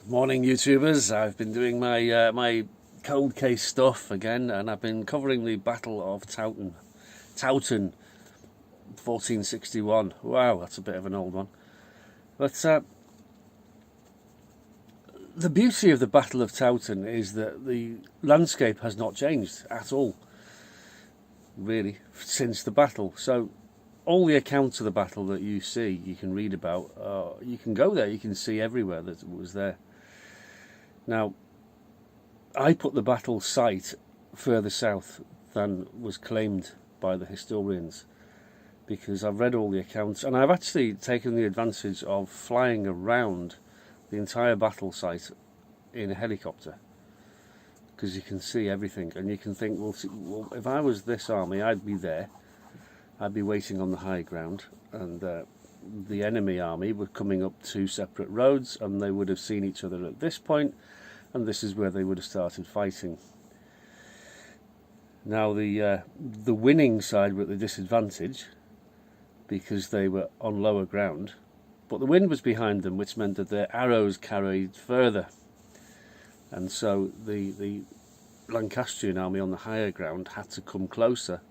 Morning, YouTubers. I've been doing my my cold case stuff again, and I've been covering the Battle of Towton, 1461. Wow, that's a bit of an old one. But the beauty of the Battle of Towton is that the landscape has not changed at all, really, since the battle. So all the accounts of the battle that you see, you can read about, you can go there, you can see everywhere that it was there. Now, I put the battle site further south than was claimed by the historians, because I've read all the accounts, and I've actually taken the advantage of flying around the entire battle site in a helicopter, because you can see everything, and you can think, well, if I was this army, I'd be there. I'd be waiting on the high ground, and the enemy army were coming up two separate roads, and they would have seen each other at this point, and this is where they would have started fighting. Now the winning side were at the disadvantage, because they were on lower ground, but the wind was behind them, which meant that their arrows carried further, and so the Lancastrian army on the higher ground had to come closer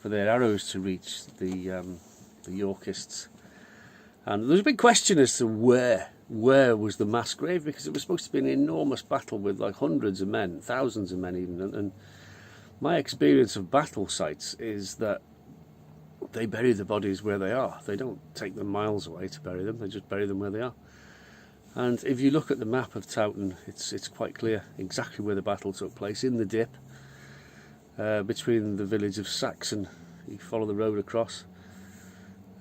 for their arrows to reach the Yorkists. And there's a big question as to where was the mass grave, because it was supposed to be an enormous battle with like hundreds of men, thousands of men even, and my experience of battle sites is that they bury the bodies where they are. They don't take them miles away to bury them, they just bury them where they are. And if you look at the map of Towton, it's quite clear exactly where the battle took place, in the dip between the village of Saxon. You follow the road across,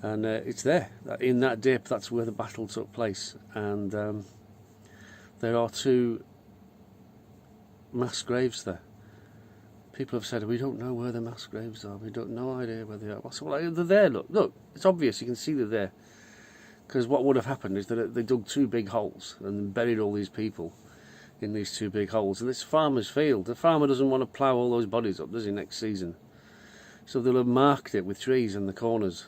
and it's there, in that dip. That's where the battle took place, and there are two mass graves there. People have said, we don't know where the mass graves are, we don't no idea where they are. Well, they're there, look, it's obvious, you can see they're there, because what would have happened is that they dug two big holes and buried all these people in these two big holes, and it's farmer's field. The farmer doesn't want to plough all those bodies up, does he, next season? So they'll have marked it with trees in the corners.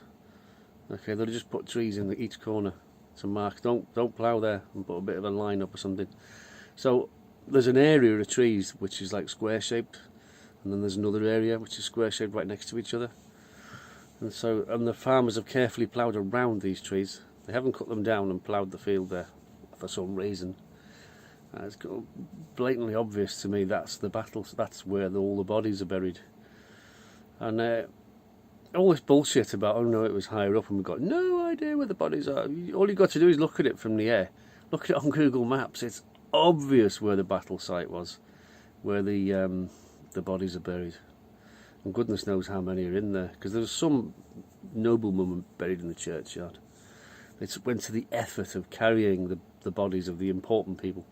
Okay, they'll just put trees in each corner to mark, don't plough there, and put a bit of a line up or something. So there's an area of trees which is like square shaped, and then there's another area which is square shaped right next to each other. And the farmers have carefully ploughed around these trees. They haven't cut them down and ploughed the field there for some reason. It's blatantly obvious to me that's the battle, that's where all the bodies are buried. And all this bullshit about, oh no, it was higher up and we've got no idea where the bodies are. All you've got to do is look at it from the air. Look at it on Google Maps. It's obvious where the battle site was, where the bodies are buried. And goodness knows how many are in there, because there was some noblewoman buried in the churchyard. They went to the effort of carrying the bodies of the important people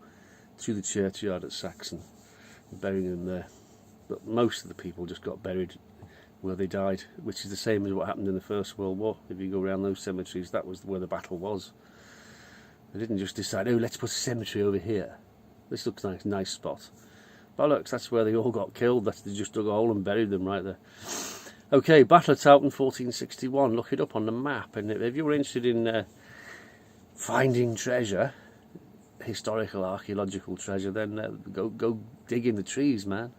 to the churchyard at Saxon and burying them there. But most of the people just got buried where they died, which is the same as what happened in the First World War. If you go around those cemeteries, that was where the battle was. They didn't just decide, oh, let's put a cemetery over here. This looks like a nice spot. Bollocks, that's where they all got killed. They just dug a hole and buried them right there. Okay, Battle of Towton 1461. Look it up on the map, and if you're interested in finding treasure, historical, archaeological treasure, then go dig in the trees, man.